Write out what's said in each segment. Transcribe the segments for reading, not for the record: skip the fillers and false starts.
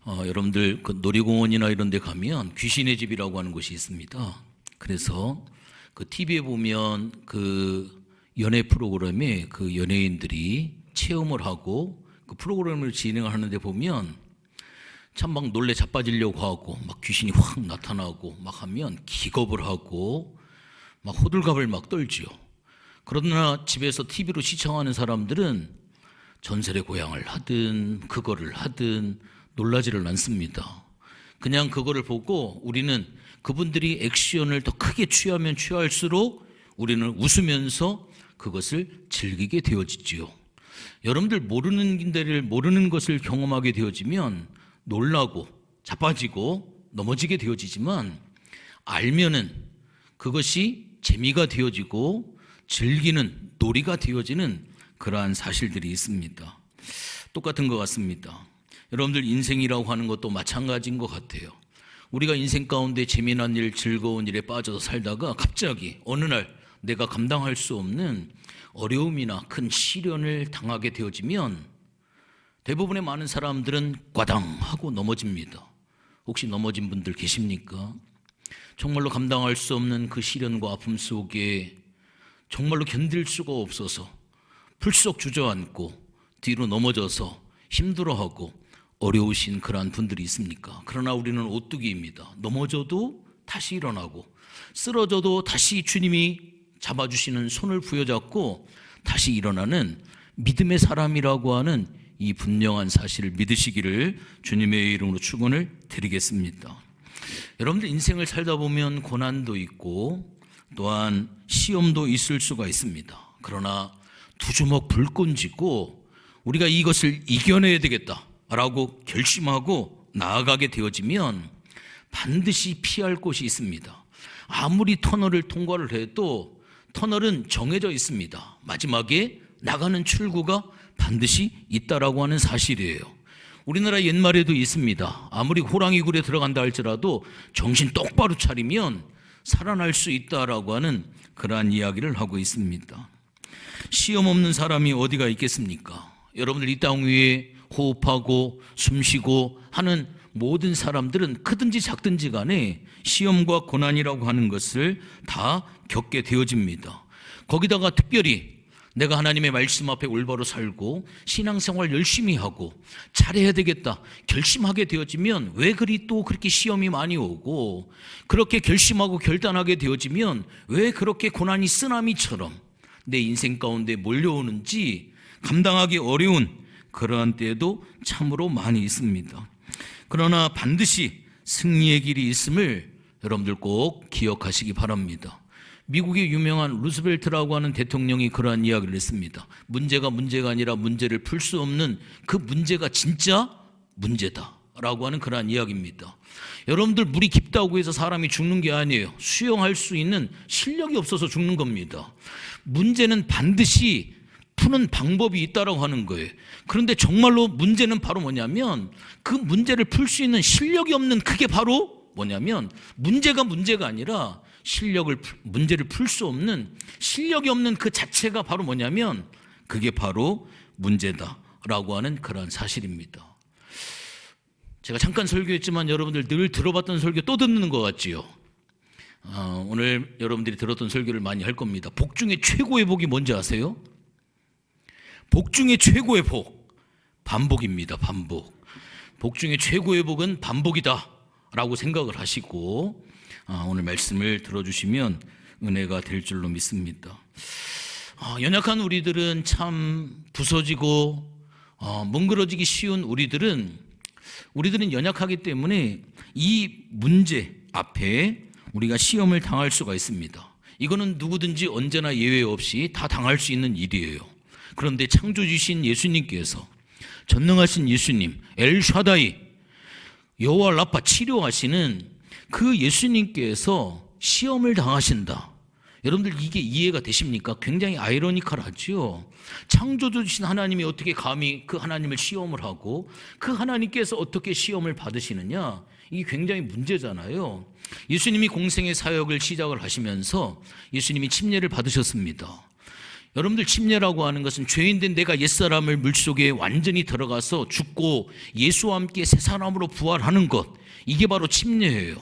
여러분들 그 놀이공원이나 이런 데 가면 귀신의 집이라고 하는 곳이 있습니다. 그래서 그 TV에 보면 그 연애 프로그램에 그 연예인들이 체험을 하고 그 프로그램을 진행하는데 보면 참 막 놀래 자빠지려고 하고 막 귀신이 확 나타나고 막 하면 기겁을 하고 막 호들갑을 막 떨지요. 그러나 집에서 TV로 시청하는 사람들은 전설의 고향을 하든 그거를 하든 놀라지를 않습니다. 그냥 그거를 보고 우리는 그분들이 액션을 더 크게 취하면 취할수록 우리는 웃으면서 그것을 즐기게 되어지지요. 여러분들 모르는 것을 경험하게 되어지면 놀라고 자빠지고 넘어지게 되어지지만 알면은 그것이 재미가 되어지고 즐기는 놀이가 되어지는 그러한 사실들이 있습니다. 똑같은 것 같습니다. 여러분들 인생이라고 하는 것도 마찬가지인 것 같아요. 우리가 인생 가운데 재미난 일, 즐거운 일에 빠져서 살다가 갑자기 어느 날 내가 감당할 수 없는 어려움이나 큰 시련을 당하게 되어지면 대부분의 많은 사람들은 꽈당 하고 넘어집니다. 혹시 넘어진 분들 계십니까? 정말로 감당할 수 없는 그 시련과 아픔 속에 정말로 견딜 수가 없어서 풀썩 주저앉고 뒤로 넘어져서 힘들어하고 어려우신 그러한 분들이 있습니까? 그러나 우리는 오뚜기입니다. 넘어져도 다시 일어나고 쓰러져도 다시 주님이 잡아주시는 손을 부여잡고 다시 일어나는 믿음의 사람이라고 하는 이 분명한 사실을 믿으시기를 주님의 이름으로 축원을 드리겠습니다. 여러분들 인생을 살다 보면 고난도 있고 또한 시험도 있을 수가 있습니다. 그러나 두 주먹 불끈 쥐고 우리가 이것을 이겨내야 되겠다라고 결심하고 나아가게 되어지면 반드시 피할 곳이 있습니다. 아무리 터널을 통과를 해도 터널은 정해져 있습니다. 마지막에 나가는 출구가 반드시 있다라고 하는 사실이에요. 우리나라 옛말에도 있습니다. 아무리 호랑이 굴에 들어간다 할지라도 정신 똑바로 차리면 살아날 수 있다라고 하는 그러한 이야기를 하고 있습니다. 시험 없는 사람이 어디가 있겠습니까? 여러분들 이 땅 위에 호흡하고 숨쉬고 하는 모든 사람들은 크든지 작든지 간에 시험과 고난이라고 하는 것을 다 겪게 되어집니다. 거기다가 특별히 내가 하나님의 말씀 앞에 올바로 살고 신앙생활 열심히 하고 잘해야 되겠다 결심하게 되어지면 왜 그리 또 그렇게 시험이 많이 오고 그렇게 결심하고 결단하게 되어지면 왜 그렇게 고난이 쓰나미처럼 내 인생 가운데 몰려오는지 감당하기 어려운 그러한 때도 참으로 많이 있습니다. 그러나 반드시 승리의 길이 있음을 여러분들 꼭 기억하시기 바랍니다. 미국의 유명한 루스벨트라고 하는 대통령이 그러한 이야기를 했습니다. 문제가 아니라 문제를 풀 수 없는 그 문제가 진짜 문제다라고 하는 그러한 이야기입니다. 여러분들 물이 깊다고 해서 사람이 죽는 게 아니에요. 수영할 수 있는 실력이 없어서 죽는 겁니다. 문제는 반드시 푸는 방법이 있다라고 하는 거예요. 그런데 정말로 문제는 바로 뭐냐면 그 문제를 풀 수 있는 실력이 없는 그게 바로 뭐냐면 문제가 아니라 문제를 풀 수 없는 실력이 없는 그 자체가 바로 뭐냐면 그게 바로 문제다라고 하는 그러한 사실입니다. 제가 잠깐 설교했지만 여러분들 늘 들어봤던 설교 또 듣는 것 같지요? 오늘 여러분들이 들었던 설교를 많이 할 겁니다. 복 중에 최고의 복이 뭔지 아세요? 복 중에 최고의 복, 반복입니다. 반복. 복 중에 최고의 복은 반복이다 라고 생각을 하시고 오늘 말씀을 들어주시면 은혜가 될 줄로 믿습니다. 연약한 우리들은 참 부서지고 뭉그러지기 쉬운 우리들은 연약하기 때문에 이 문제 앞에 우리가 시험을 당할 수가 있습니다. 이거는 누구든지 언제나 예외 없이 다 당할 수 있는 일이에요. 그런데 창조주신 예수님께서 전능하신 예수님 엘샤다이 여호와 라파 치료하시는 그 예수님께서 시험을 당하신다. 여러분들 이게 이해가 되십니까? 굉장히 아이러니컬하죠. 창조주신 하나님이 어떻게 감히 그 하나님을 시험을 하고 그 하나님께서 어떻게 시험을 받으시느냐, 이게 굉장히 문제잖아요. 예수님이 공생의 사역을 시작을 하시면서 예수님이 침례를 받으셨습니다. 여러분들 침례라고 하는 것은 죄인된 내가 옛사람을 물속에 완전히 들어가서 죽고 예수와 함께 새 사람으로 부활하는 것, 이게 바로 침례예요.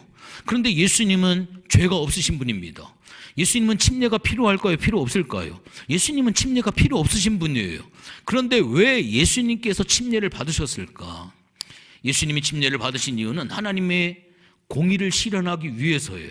그런데 예수님은 죄가 없으신 분입니다. 예수님은 침례가 필요할까요? 필요 없을까요? 예수님은 침례가 필요 없으신 분이에요. 그런데 왜 예수님께서 침례를 받으셨을까? 예수님이 침례를 받으신 이유는 하나님의 공의를 실현하기 위해서예요.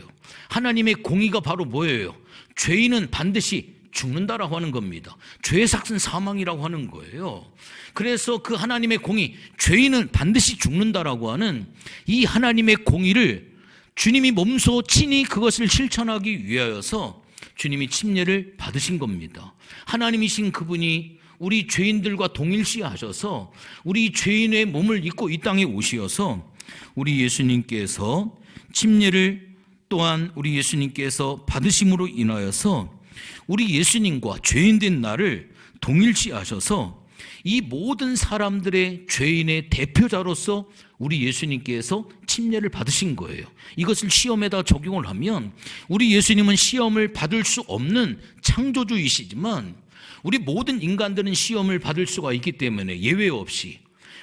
하나님의 공의가 바로 뭐예요? 죄인은 반드시 죽는다라고 하는 겁니다. 죄의 삭은 사망이라고 하는 거예요. 그래서 그 하나님의 공의, 죄인은 반드시 죽는다라고 하는 이 하나님의 공의를 주님이 몸소 친히 그것을 실천하기 위하여서 주님이 침례를 받으신 겁니다. 하나님이신 그분이 우리 죄인들과 동일시하셔서 우리 죄인의 몸을 입고 이 땅에 오시어서 우리 예수님께서 침례를 또한 우리 예수님께서 받으심으로 인하여서 우리 예수님과 죄인된 나를 동일시하셔서 이 모든 사람들의 죄인의 대표자로서 우리 예수님께서 침례를 받으신 거예요. 이것을 시험에다 적용을 하면 우리 예수님은 시험을 받을 수 없는 창조주이시지만 우리 모든 인간들은 시험을 받을 수가 있기 때문에 예외 없이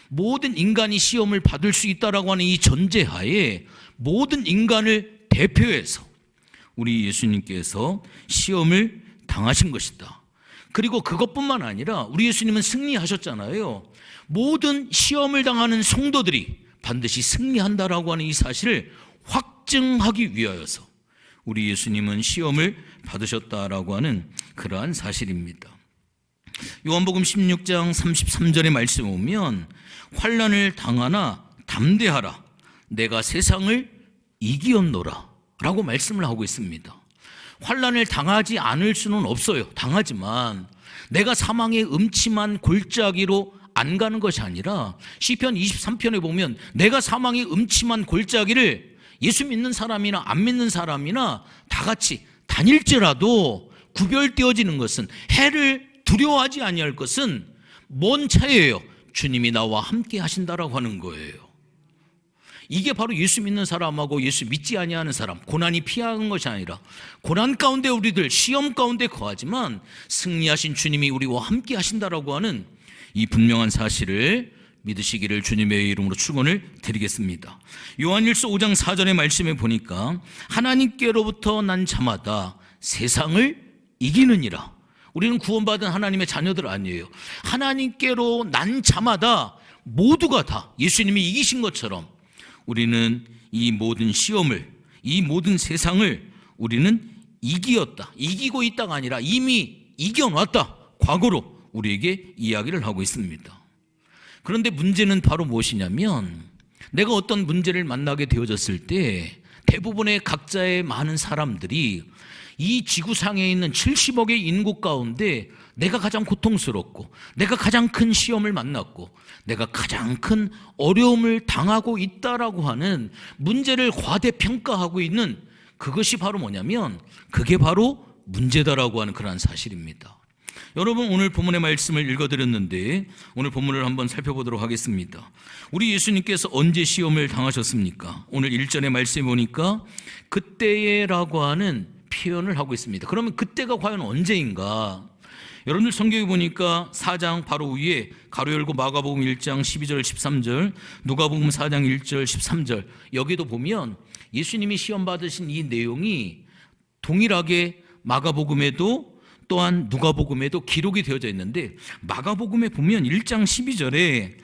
모든 인간이 시험을 받을 수 있다라고 하는 이 전제하에 모든 인간을 대표해서 우리 예수님께서 시험을 당하신 것이다. 그리고 그것뿐만 아니라 우리 예수님은 승리하셨잖아요. 모든 시험을 당하는 성도들이 반드시 승리한다라고 하는 이 사실을 확증하기 위하여서 우리 예수님은 시험을 받으셨다라고 하는 그러한 사실입니다. 요한복음 16장 33절의 말씀에 보면 환난을 당하나 담대하라 내가 세상을 이기었노라 라고 말씀을 하고 있습니다. 환난을 당하지 않을 수는 없어요. 당하지만 내가 사망의 음침한 골짜기로 안 가는 것이 아니라 시편 23편에 보면 내가 사망의 음침한 골짜기를 예수 믿는 사람이나 안 믿는 사람이나 다 같이 다닐지라도 구별되어지는 것은 해를 두려워하지 아니할 것은 뭔 차이예요? 주님이 나와 함께 하신다라고 하는 거예요. 이게 바로 예수 믿는 사람하고 예수 믿지 아니하는 사람, 고난이 피하는 것이 아니라 고난 가운데 우리들 시험 가운데 거하지만 승리하신 주님이 우리와 함께 하신다라고 하는 이 분명한 사실을 믿으시기를 주님의 이름으로 축원을 드리겠습니다. 요한일서 5장 4절의 말씀에 보니까 하나님께로부터 난 자마다 세상을 이기느니라. 우리는 구원받은 하나님의 자녀들 아니에요. 하나님께로 난 자마다 모두가 다 예수님이 이기신 것처럼 우리는 이 모든 시험을, 이 모든 세상을 우리는 이기었다. 이기고 있다가 아니라 이미 이겨놨다. 과거로 우리에게 이야기를 하고 있습니다. 그런데 문제는 바로 무엇이냐면 내가 어떤 문제를 만나게 되어졌을 때 대부분의 각자의 많은 사람들이 이 지구상에 있는 70억의 인구 가운데 내가 가장 고통스럽고 내가 가장 큰 시험을 만났고 내가 가장 큰 어려움을 당하고 있다라고 하는 문제를 과대평가하고 있는 그것이 바로 뭐냐면 그게 바로 문제다라고 하는 그런 사실입니다. 여러분 오늘 본문의 말씀을 읽어드렸는데 오늘 본문을 한번 살펴보도록 하겠습니다. 우리 예수님께서 언제 시험을 당하셨습니까? 오늘 1절의 말씀에 보니까 그때에라고 하는 표현을 하고 있습니다. 그러면 그때가 과연 언제인가? 여러분들 성경에 보니까 4장 바로 위에 가로 열고 마가복음 1장 12절 13절 누가복음 4장 1절 13절 여기도 보면 예수님이 시험 받으신 이 내용이 동일하게 마가복음에도 또한 누가복음에도 기록이 되어져 있는데 마가복음에 보면 1장 12절에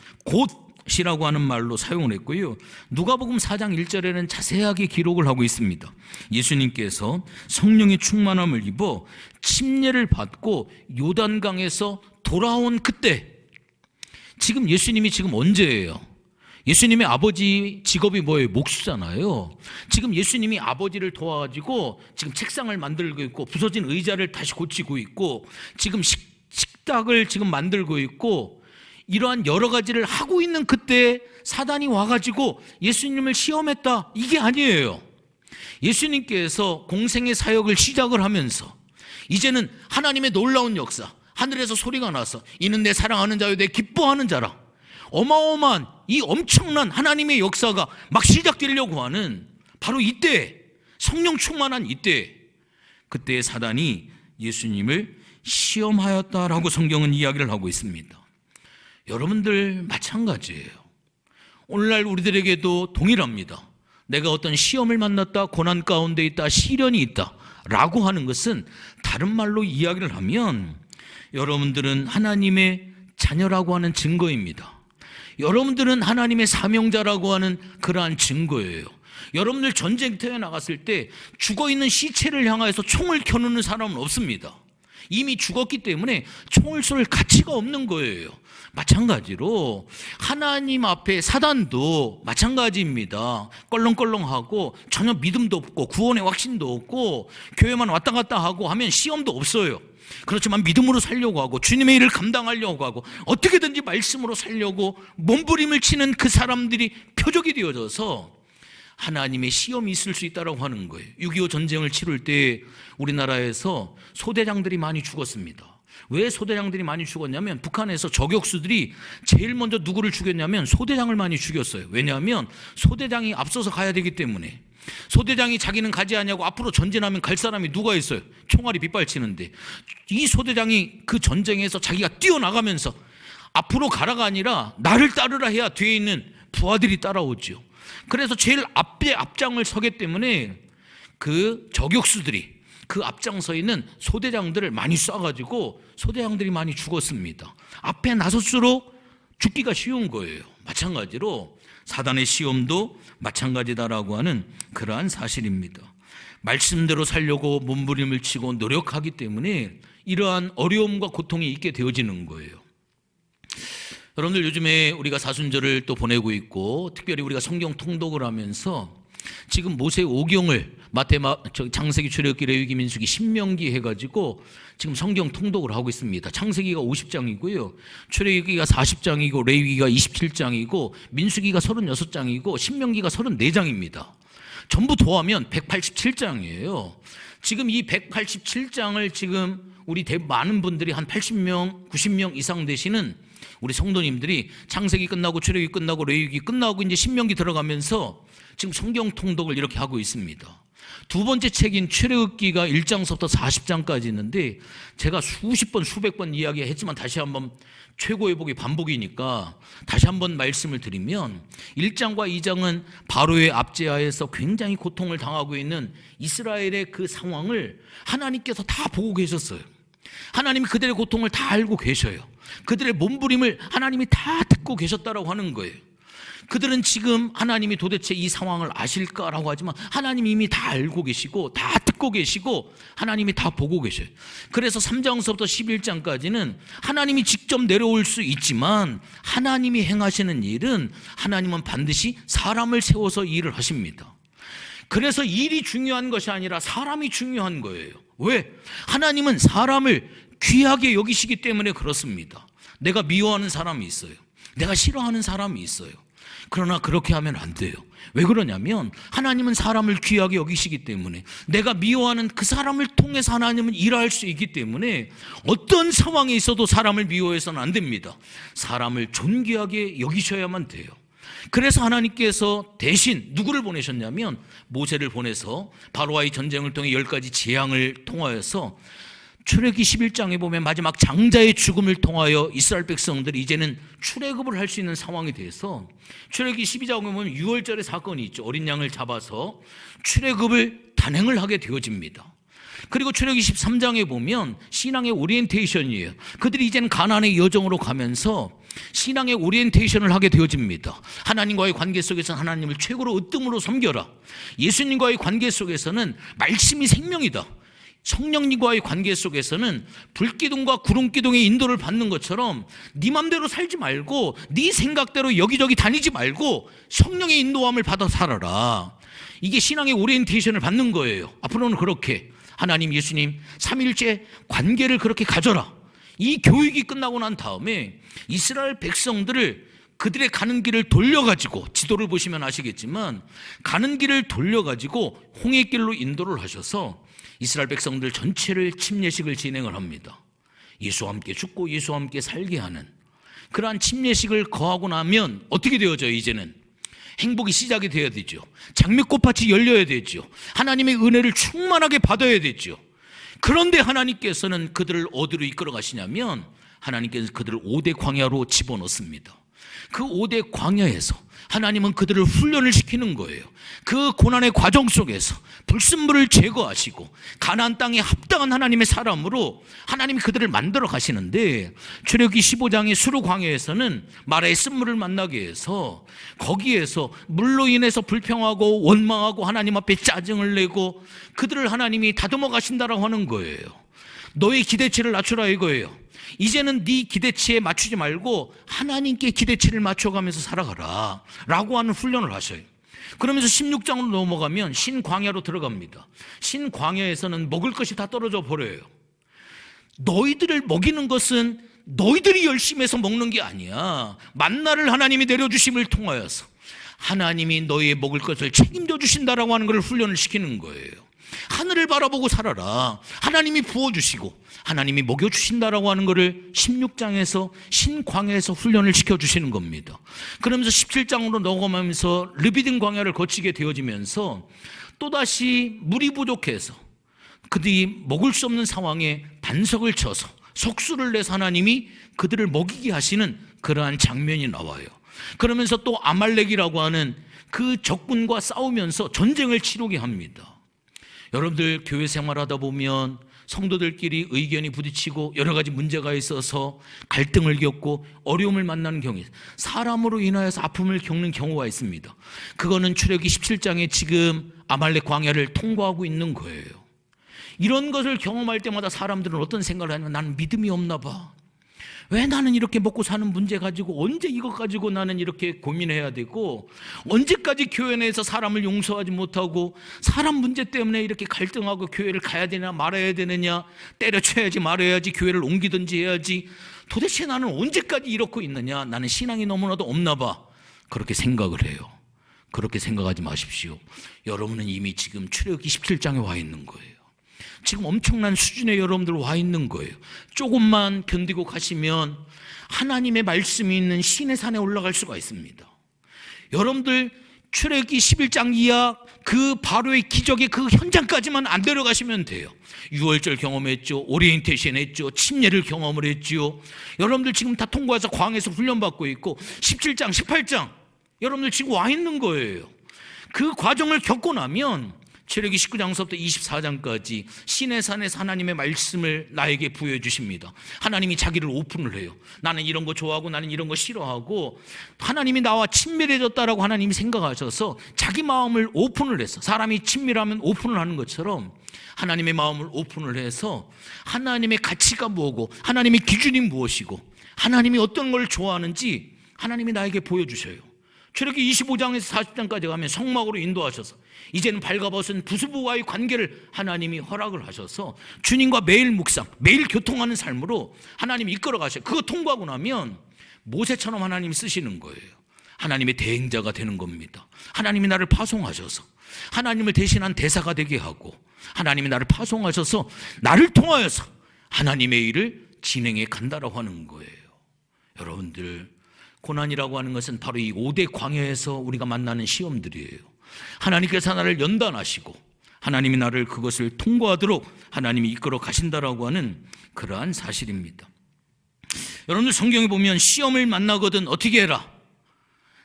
곧이라고 하는 말로 사용을 했고요. 누가복음 4장 1절에는 자세하게 기록을 하고 있습니다. 예수님께서 성령의 충만함을 입어 침례를 받고 요단강에서 돌아온 그때 지금 예수님이 지금 언제예요? 예수님의 아버지 직업이 뭐예요? 목수잖아요. 지금 예수님이 아버지를 도와가지고 지금 책상을 만들고 있고 부서진 의자를 다시 고치고 있고 지금 식탁을 지금 만들고 있고 이러한 여러 가지를 하고 있는 그때 사단이 와가지고 예수님을 시험했다. 이게 아니에요. 예수님께서 공생의 사역을 시작을 하면서 이제는 하나님의 놀라운 역사, 하늘에서 소리가 나서 이는 내 사랑하는 자요 내 기뻐하는 자라. 어마어마한 이 엄청난 하나님의 역사가 막 시작되려고 하는 바로 이때 성령 충만한 이때 그때 사단이 예수님을 시험하였다라고 성경은 이야기를 하고 있습니다. 여러분들 마찬가지예요. 오늘날 우리들에게도 동일합니다. 내가 어떤 시험을 만났다, 고난 가운데 있다, 시련이 있다 라고 하는 것은 다른 말로 이야기를 하면 여러분들은 하나님의 자녀라고 하는 증거입니다. 여러분들은 하나님의 사명자라고 하는 그러한 증거예요. 여러분들 전쟁터에 나갔을 때 죽어있는 시체를 향해서 총을 겨누는 사람은 없습니다. 이미 죽었기 때문에 총을 쏠 가치가 없는 거예요. 마찬가지로 하나님 앞에 사단도 마찬가지입니다. 껄렁껄렁하고 전혀 믿음도 없고 구원의 확신도 없고 교회만 왔다 갔다 하고 하면 시험도 없어요. 그렇지만 믿음으로 살려고 하고 주님의 일을 감당하려고 하고 어떻게든지 말씀으로 살려고 몸부림을 치는 그 사람들이 표적이 되어져서 하나님의 시험이 있을 수 있다고 하는 거예요. 6.25 전쟁을 치룰 때 우리나라에서 소대장들이 많이 죽었습니다. 왜 소대장들이 많이 죽었냐면 북한에서 저격수들이 제일 먼저 누구를 죽였냐면 소대장을 많이 죽였어요. 왜냐하면 소대장이 앞서서 가야 되기 때문에. 소대장이 자기는 가지 않냐고 앞으로 전진하면 갈 사람이 누가 있어요? 총알이 빗발치는데 이 소대장이 그 전쟁에서 자기가 뛰어나가면서 앞으로 가라가 아니라 나를 따르라 해야 뒤에 있는 부하들이 따라오죠. 그래서 제일 앞에 앞장을 서기 때문에 그 저격수들이 그 앞장서 있는 소대장들을 많이 쏴가지고 소대장들이 많이 죽었습니다. 앞에 나설수록 죽기가 쉬운 거예요. 마찬가지로 사단의 시험도 마찬가지다라고 하는 그러한 사실입니다. 말씀대로 살려고 몸부림을 치고 노력하기 때문에 이러한 어려움과 고통이 있게 되어지는 거예요. 여러분들 요즘에 우리가 사순절을 또 보내고 있고 특별히 우리가 성경 통독을 하면서 지금 모세 5경을 창세기, 출애굽기, 레위기, 민수기, 신명기 해가지고 지금 성경 통독을 하고 있습니다. 창세기가 50장이고요. 출애굽기가 40장이고 레위기가 27장이고 민수기가 36장이고 신명기가 34장입니다. 전부 더하면 187장이에요. 지금 이 187장을 지금 우리 많은 분들이 한 80명, 90명 이상 되시는 우리 성도님들이 창세기 끝나고 출애굽기 끝나고 레위기 끝나고 이제 신명기 들어가면서 지금 성경 통독을 이렇게 하고 있습니다. 두 번째 책인 출애굽기가 1장서부터 40장까지 있는데 제가 수십 번 수백 번 이야기했지만 다시 한번 최고의 복이 반복이니까 다시 한번 말씀을 드리면 1장과 2장은 바로의 압제하에서 굉장히 고통을 당하고 있는 이스라엘의 그 상황을 하나님께서 다 보고 계셨어요. 하나님이 그들의 고통을 다 알고 계셔요. 그들의 몸부림을 하나님이 다 듣고 계셨다라고 하는 거예요. 그들은 지금 하나님이 도대체 이 상황을 아실까라고 하지만 하나님이 이미 다 알고 계시고 다 듣고 계시고 하나님이 다 보고 계셔요. 그래서 3장서부터 11장까지는 하나님이 직접 내려올 수 있지만 하나님이 행하시는 일은 하나님은 반드시 사람을 세워서 일을 하십니다. 그래서 일이 중요한 것이 아니라 사람이 중요한 거예요. 왜? 하나님은 사람을 귀하게 여기시기 때문에 그렇습니다. 내가 미워하는 사람이 있어요. 내가 싫어하는 사람이 있어요. 그러나 그렇게 하면 안 돼요. 왜 그러냐면 하나님은 사람을 귀하게 여기시기 때문에 내가 미워하는 그 사람을 통해서 하나님은 일할 수 있기 때문에 어떤 상황에 있어도 사람을 미워해서는 안 됩니다. 사람을 존귀하게 여기셔야만 돼요. 그래서 하나님께서 대신 누구를 보내셨냐면 모세를 보내서 바로와의 전쟁을 통해 10가지 재앙을 통하여서 출애굽기 11장에 보면 마지막 장자의 죽음을 통하여 이스라엘 백성들이 이제는 출애굽을 할 수 있는 상황이 돼서 출애굽기 12장에 보면 6월절의 사건이 있죠. 어린 양을 잡아서 출애굽을 단행을 하게 되어집니다. 그리고 출애굽기 13장에 보면 신앙의 오리엔테이션이에요. 그들이 이제는 가나안의 여정으로 가면서 신앙의 오리엔테이션을 하게 되어집니다. 하나님과의 관계 속에서는 하나님을 최고로 으뜸으로 섬겨라. 예수님과의 관계 속에서는 말씀이 생명이다. 성령님과의 관계 속에서는 불기둥과 구름기둥의 인도를 받는 것처럼 네 맘대로 살지 말고 네 생각대로 여기저기 다니지 말고 성령의 인도함을 받아 살아라. 이게 신앙의 오리엔테이션을 받는 거예요. 앞으로는 그렇게 하나님, 예수님, 삼위일체 관계를 그렇게 가져라. 이 교육이 끝나고 난 다음에 이스라엘 백성들을 그들의 가는 길을 돌려가지고, 지도를 보시면 아시겠지만 가는 길을 돌려가지고 홍해길로 인도를 하셔서 이스라엘 백성들 전체를 침례식을 진행을 합니다. 예수와 함께 죽고 예수와 함께 살게 하는 그러한 침례식을 거하고 나면 어떻게 되어져요? 이제는 행복이 시작이 되어야 되죠. 장미꽃밭이 열려야 되죠. 하나님의 은혜를 충만하게 받아야 되죠. 그런데 하나님께서는 그들을 어디로 이끌어 가시냐면 하나님께서 그들을 5대 광야로 집어넣습니다. 그 5대 광야에서 하나님은 그들을 훈련을 시키는 거예요. 그 고난의 과정 속에서 불순물을 제거하시고 가나안 땅에 합당한 하나님의 사람으로 하나님이 그들을 만들어 가시는데, 출애굽기 15장의 수르 광야에서는 마라의 쓴물을 만나게 해서 거기에서 물로 인해서 불평하고 원망하고 하나님 앞에 짜증을 내고 그들을 하나님이 다듬어 가신다라고 하는 거예요. 너의 기대치를 낮추라 이거예요. 이제는 네 기대치에 맞추지 말고 하나님께 기대치를 맞춰가면서 살아가라 라고 하는 훈련을 하셔요. 그러면서 16장으로 넘어가면 신광야로 들어갑니다. 신광야에서는 먹을 것이 다 떨어져 버려요. 너희들을 먹이는 것은 너희들이 열심히 해서 먹는 게 아니야. 만나를 하나님이 내려주심을 통하여서 하나님이 너희의 먹을 것을 책임져 주신다라고 하는 걸 훈련을 시키는 거예요. 하늘을 바라보고 살아라. 하나님이 부어주시고 하나님이 먹여주신다라고 하는 것을 16장에서 신광야에서 훈련을 시켜주시는 겁니다. 그러면서 17장으로 넘어가면서 르비딤 광야를 거치게 되어지면서 또다시 물이 부족해서 그들이 먹을 수 없는 상황에 반석을 쳐서 석수를 내서 하나님이 그들을 먹이게 하시는 그러한 장면이 나와요. 그러면서 또 아말렉이라고 하는 그 적군과 싸우면서 전쟁을 치르게 합니다. 여러분들 교회 생활하다 보면 성도들끼리 의견이 부딪히고 여러 가지 문제가 있어서 갈등을 겪고 어려움을 만나는 경우에 사람으로 인하여서 아픔을 겪는 경우가 있습니다. 그거는 출애굽기 17장에 지금 아말렉 광야를 통과하고 있는 거예요. 이런 것을 경험할 때마다 사람들은 어떤 생각을 하냐면 나는 믿음이 없나 봐. 왜 나는 이렇게 먹고 사는 문제 가지고 언제 이것 가지고 나는 이렇게 고민해야 되고 언제까지 교회 내에서 사람을 용서하지 못하고 사람 문제 때문에 이렇게 갈등하고 교회를 가야 되냐 말아야 되느냐, 때려쳐야지 말아야지 교회를 옮기든지 해야지, 도대체 나는 언제까지 이렇게 있느냐, 나는 신앙이 너무나도 없나 봐. 그렇게 생각을 해요. 그렇게 생각하지 마십시오. 여러분은 이미 지금 출애굽기 17장에 와 있는 거예요. 지금 엄청난 수준에 여러분들 와 있는 거예요. 조금만 견디고 가시면 하나님의 말씀이 있는 신의 산에 올라갈 수가 있습니다. 여러분들 출애굽기 11장 이하 그 바로의 기적의 그 현장까지만 안 데려가시면 돼요. 유월절 경험했죠. 오리엔테이션 했죠. 침례를 경험을 했죠. 여러분들 지금 다 통과해서 광에서 훈련받고 있고 17장 18장 여러분들 지금 와 있는 거예요. 그 과정을 겪고 나면 출애굽기 19장서부터 24장까지 신의 산에서 하나님의 말씀을 나에게 부여해 주십니다. 하나님이 자기를 오픈을 해요. 나는 이런 거 좋아하고 나는 이런 거 싫어하고 하나님이 나와 친밀해졌다라고 하나님이 생각하셔서 자기 마음을 오픈을 해서, 사람이 친밀하면 오픈을 하는 것처럼 하나님의 마음을 오픈을 해서 하나님의 가치가 뭐고 하나님의 기준이 무엇이고 하나님이 어떤 걸 좋아하는지 하나님이 나에게 보여주셔요. 출애굽기 25장에서 40장까지 가면 성막으로 인도하셔서 이제는 발가벗은 부수부와의 관계를 하나님이 허락을 하셔서 주님과 매일 묵상, 매일 교통하는 삶으로 하나님이 이끌어 가셔요. 그거 통과하고 나면 모세처럼 하나님이 쓰시는 거예요. 하나님의 대행자가 되는 겁니다. 하나님이 나를 파송하셔서 하나님을 대신한 대사가 되게 하고 하나님이 나를 파송하셔서 나를 통하여서 하나님의 일을 진행해 간다라고 하는 거예요. 여러분들, 고난이라고 하는 것은 바로 이 5대 광야에서 우리가 만나는 시험들이에요. 하나님께서 나를 연단하시고 하나님이 나를 그것을 통과하도록 하나님이 이끌어 가신다라고 하는 그러한 사실입니다. 여러분들 성경에 보면 시험을 만나거든 어떻게 해라?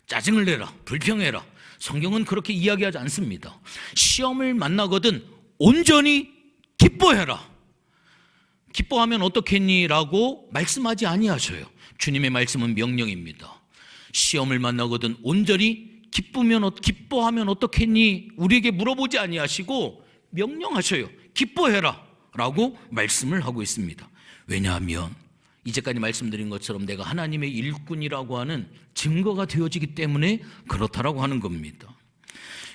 짜증을 내라, 불평해라. 성경은 그렇게 이야기하지 않습니다. 시험을 만나거든 온전히 기뻐해라. 기뻐하면 어떻겠니? 라고 말씀하지 아니하셔요. 주님의 말씀은 명령입니다. 시험을 만나거든 온전히 기뻐하면 어떻겠니? 우리에게 물어보지 아니하시고 명령하셔요. 기뻐해라 라고 말씀을 하고 있습니다. 왜냐하면 이제까지 말씀드린 것처럼 내가 하나님의 일꾼이라고 하는 증거가 되어지기 때문에 그렇다라고 하는 겁니다.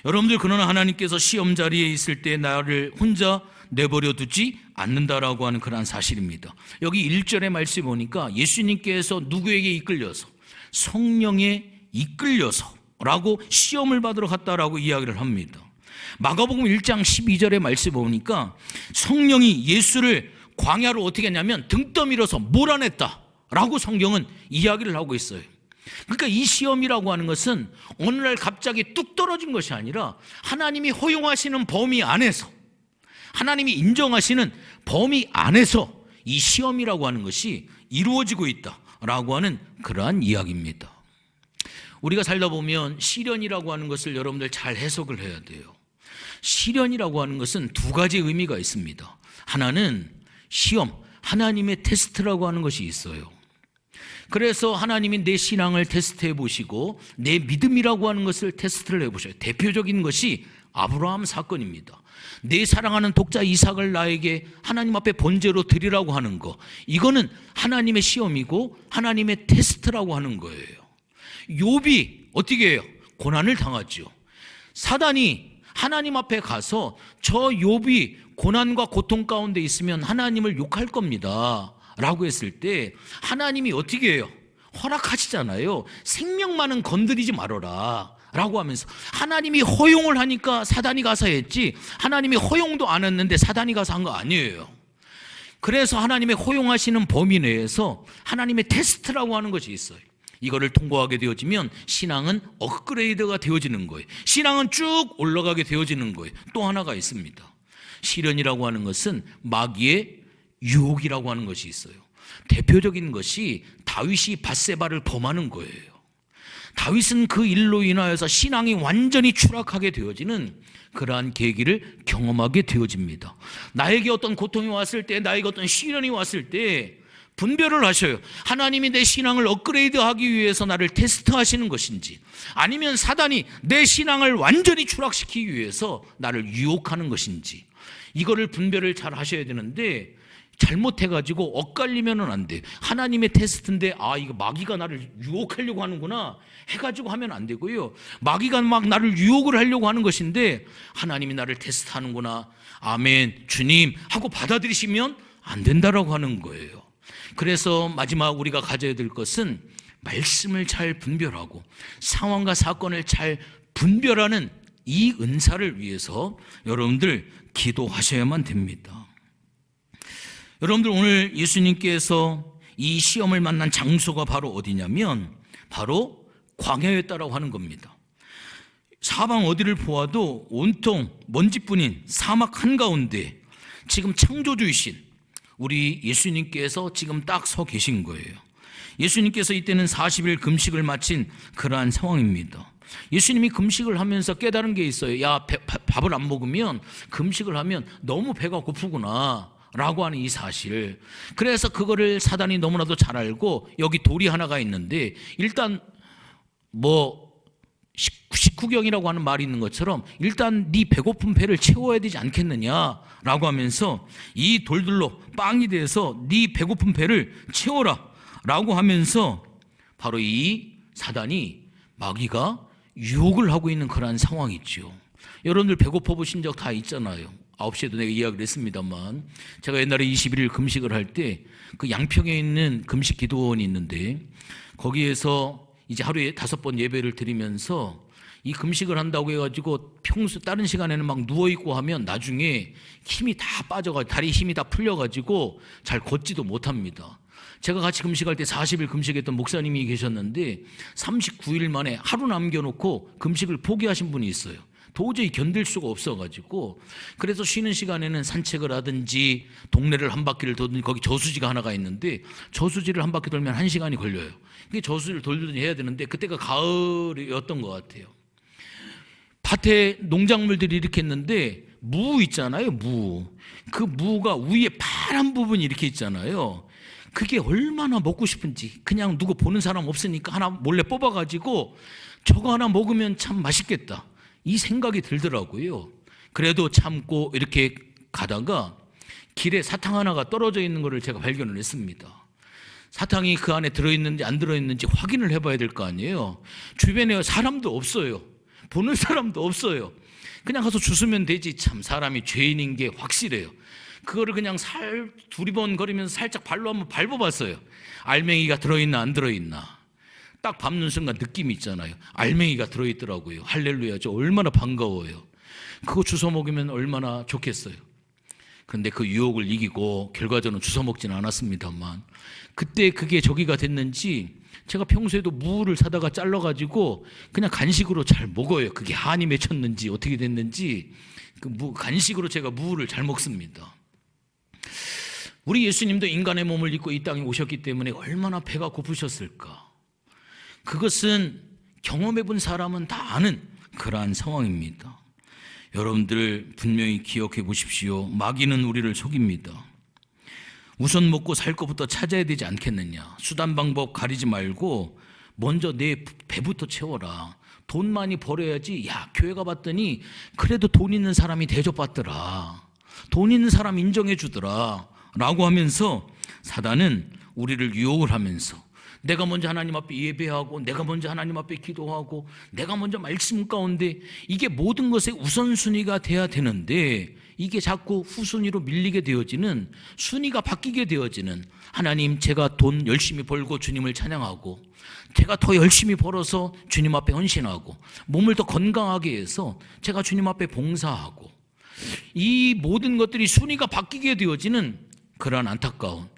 여러분들, 그러나 하나님께서 시험 자리에 있을 때 나를 혼자 내버려 두지 않는다라고 하는 그런 사실입니다. 여기 1절의 말씀 보니까 예수님께서 누구에게 이끌려서? 성령에 이끌려서 라고 시험을 받으러 갔다라고 이야기를 합니다. 마가복음 1장 12절의 말씀 보니까 성령이 예수를 광야로 어떻게 했냐면 등 떠밀어서 몰아냈다라고 성경은 이야기를 하고 있어요. 그러니까 이 시험이라고 하는 것은 어느 날 갑자기 뚝 떨어진 것이 아니라 하나님이 허용하시는 범위 안에서 하나님이 인정하시는 범위 안에서 이 시험이라고 하는 것이 이루어지고 있다라고 하는 그러한 이야기입니다. 우리가 살다 보면 시련이라고 하는 것을 여러분들 잘 해석을 해야 돼요. 시련이라고 하는 것은 두 가지 의미가 있습니다. 하나는 시험, 하나님의 테스트라고 하는 것이 있어요. 그래서 하나님이 내 신앙을 테스트해 보시고 내 믿음이라고 하는 것을 테스트를 해보셔요. 대표적인 것이 아브라함 사건입니다. 내 사랑하는 독자 이삭을 나에게 하나님 앞에 번제로 드리라고 하는 거, 이거는 하나님의 시험이고 하나님의 테스트라고 하는 거예요. 욥이 어떻게 해요? 고난을 당하죠. 사단이 하나님 앞에 가서 저 욥이 고난과 고통 가운데 있으면 하나님을 욕할 겁니다 라고 했을 때 하나님이 어떻게 해요? 허락하시잖아요. 생명만은 건드리지 말아라 라고 하면서 하나님이 허용을 하니까 사단이 가서 했지, 하나님이 허용도 안 했는데 사단이 가서 한 거 아니에요. 그래서 하나님의 허용하시는 범위 내에서 하나님의 테스트라고 하는 것이 있어요. 이거를 통과하게 되어지면 신앙은 업그레이드가 되어지는 거예요. 신앙은 쭉 올라가게 되어지는 거예요. 또 하나가 있습니다. 시련이라고 하는 것은 마귀의 유혹이라고 하는 것이 있어요. 대표적인 것이 다윗이 밧세바를 범하는 거예요. 다윗은 그 일로 인하여서 신앙이 완전히 추락하게 되어지는 그러한 계기를 경험하게 되어집니다. 나에게 어떤 고통이 왔을 때, 나에게 어떤 시련이 왔을 때 분별을 하셔요. 하나님이 내 신앙을 업그레이드하기 위해서 나를 테스트하시는 것인지, 아니면 사단이 내 신앙을 완전히 추락시키기 위해서 나를 유혹하는 것인지, 이거를 분별을 잘 하셔야 되는데 잘못해가지고 엇갈리면은 안 돼. 하나님의 테스트인데 이거 마귀가 나를 유혹하려고 하는구나 해가지고 하면 안 되고요. 마귀가 막 나를 유혹을 하려고 하는 것인데 하나님이 나를 테스트하는구나, 아멘 주님 하고 받아들이시면 안 된다라고 하는 거예요. 그래서 마지막 우리가 가져야 될 것은 말씀을 잘 분별하고 상황과 사건을 잘 분별하는 이 은사를 위해서 여러분들 기도하셔야만 됩니다. 여러분들, 오늘 예수님께서 이 시험을 만난 장소가 바로 어디냐면 바로 광야였다라고 하는 겁니다. 사방 어디를 보아도 온통 먼지뿐인 사막 한가운데 지금 창조주이신 우리 예수님께서 지금 딱 서 계신 거예요. 예수님께서 이때는 40일 금식을 마친 그러한 상황입니다. 예수님이 금식을 하면서 깨달은 게 있어요. 밥을 안 먹으면, 금식을 하면 너무 배가 고프구나 라고 하는 이 사실. 그래서 그거를 사단이 너무나도 잘 알고, 여기 돌이 하나가 있는데 일단 식후경이라고 하는 말이 있는 것처럼 일단 네 배고픈 배를 채워야 되지 않겠느냐라고 하면서 이 돌들로 빵이 돼서 네 배고픈 배를 채워라 라고 하면서 바로 이 사단이, 마귀가 유혹을 하고 있는 그러한 상황이 있죠. 여러분들 배고파 보신 적 다 있잖아요. 9시에도 내가 이야기를 했습니다만, 제가 옛날에 21일 금식을 할 때 그 양평에 있는 금식 기도원이 있는데 거기에서 이제 하루에 5번 예배를 드리면서 이 금식을 한다고 해가지고 평소 다른 시간에는 막 누워있고 하면 나중에 힘이 다 빠져가지고 다리 힘이 다 풀려가지고 잘 걷지도 못합니다. 제가 같이 금식할 때 40일 금식했던 목사님이 계셨는데 39일 만에 하루 남겨놓고 금식을 포기하신 분이 있어요. 도저히 견딜 수가 없어가지고. 그래서 쉬는 시간에는 산책을 하든지 동네를 한 바퀴를 돌든지, 거기 저수지가 하나가 있는데 저수지를 한 바퀴 돌면 1시간이 걸려요. 그게 저수지를 돌든지 해야 되는데 그때가 가을이었던 것 같아요. 밭에 농작물들이 이렇게 했는데 무 있잖아요, 무. 그 무가 위에 파란 부분이 이렇게 있잖아요. 그게 얼마나 먹고 싶은지, 그냥 누구 보는 사람 없으니까 하나 몰래 뽑아가지고 저거 하나 먹으면 참 맛있겠다, 이 생각이 들더라고요. 그래도 참고 이렇게 가다가 길에 사탕 하나가 떨어져 있는 것을 제가 발견을 했습니다. 사탕이 그 안에 들어있는지 안 들어있는지 확인을 해봐야 될 거 아니에요. 주변에 사람도 없어요. 보는 사람도 없어요. 그냥 가서 주스면 되지. 참 사람이 죄인인 게 확실해요. 그거를 그냥 두리번거리면서 살짝 발로 한번 밟아봤어요. 알맹이가 들어있나 안 들어있나. 딱 밟는 순간 느낌이 있잖아요. 알맹이가 들어있더라고요. 할렐루야, 저 얼마나 반가워요. 그거 주워 먹으면 얼마나 좋겠어요. 그런데 그 유혹을 이기고 결과적으로 주워 먹지는 않았습니다만, 그때 그게 저기가 됐는지 제가 평소에도 무를 사다가 잘라가지고 그냥 간식으로 잘 먹어요. 그게 한이 맺혔는지 어떻게 됐는지 간식으로 제가 무를 잘 먹습니다. 우리 예수님도 인간의 몸을 입고 이 땅에 오셨기 때문에 얼마나 배가 고프셨을까. 그것은 경험해 본 사람은 다 아는 그러한 상황입니다. 여러분들 분명히 기억해 보십시오. 마귀는 우리를 속입니다. 우선 먹고 살 것부터 찾아야 되지 않겠느냐. 수단 방법 가리지 말고 먼저 내 배부터 채워라. 돈 많이 벌어야지. 야, 교회 가봤더니 그래도 돈 있는 사람이 대접받더라. 돈 있는 사람 인정해 주더라 라고 하면서 사단은 우리를 유혹을 하면서 내가 먼저 하나님 앞에 예배하고 내가 먼저 하나님 앞에 기도하고 내가 먼저 말씀 가운데, 이게 모든 것의 우선순위가 돼야 되는데 이게 자꾸 후순위로 밀리게 되어지는, 순위가 바뀌게 되어지는, 하나님 제가 돈 열심히 벌고 주님을 찬양하고 제가 더 열심히 벌어서 주님 앞에 헌신하고 몸을 더 건강하게 해서 제가 주님 앞에 봉사하고, 이 모든 것들이 순위가 바뀌게 되어지는 그러한 안타까운,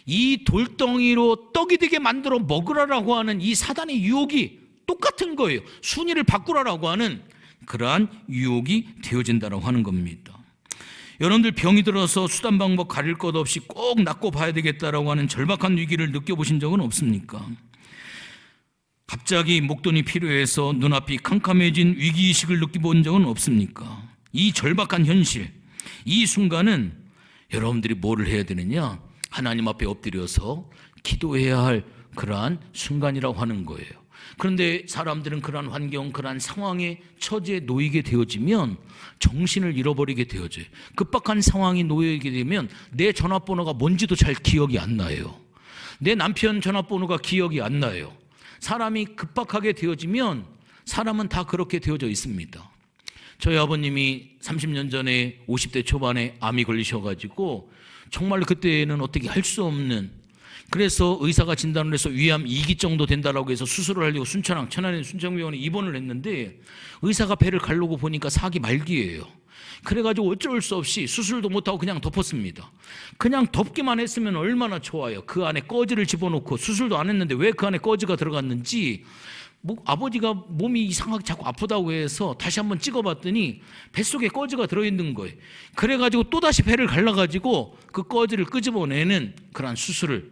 이 돌덩이로 떡이 되게 만들어 먹으라라고 하는 이 사단의 유혹이 똑같은 거예요. 순위를 바꾸라라고 하는 그러한 유혹이 되어진다고 하는 겁니다. 여러분들 병이 들어서 수단 방법 가릴 것 없이 꼭 낫고 봐야 되겠다라고 하는 절박한 위기를 느껴보신 적은 없습니까? 갑자기 목돈이 필요해서 눈앞이 캄캄해진 위기의식을 느껴본 적은 없습니까? 이 절박한 현실, 이 순간은 여러분들이 뭐를 해야 되느냐? 하나님 앞에 엎드려서 기도해야 할 그러한 순간이라고 하는 거예요. 그런데 사람들은 그러한 환경, 그러한 상황에 처지에 놓이게 되어지면 정신을 잃어버리게 되어져요. 급박한 상황이 놓이게 되면 내 전화번호가 뭔지도 잘 기억이 안 나요. 내 남편 전화번호가 기억이 안 나요. 사람이 급박하게 되어지면 사람은 다 그렇게 되어져 있습니다. 저희 아버님이 30년 전에 50대 초반에 암이 걸리셔가지고 정말 그때는 어떻게 할 수 없는, 그래서 의사가 진단을 해서 위암 2기 정도 된다라고 해서 수술을 하려고 천안의 순천병원에 입원을 했는데 의사가 배를 가르고 보니까 4기 말기예요. 그래가지고 어쩔 수 없이 수술도 못하고 그냥 덮었습니다. 그냥 덮기만 했으면 얼마나 좋아요. 그 안에 꺼지를 집어넣고 수술도 안 했는데 왜 그 안에 꺼지가 들어갔는지, 아버지가 몸이 이상하게 자꾸 아프다고 해서 다시 한번 찍어봤더니 뱃속에 꺼지가 들어있는 거예요. 그래가지고 또다시 배를 갈라가지고 그 꺼지를 끄집어내는 그런 수술을,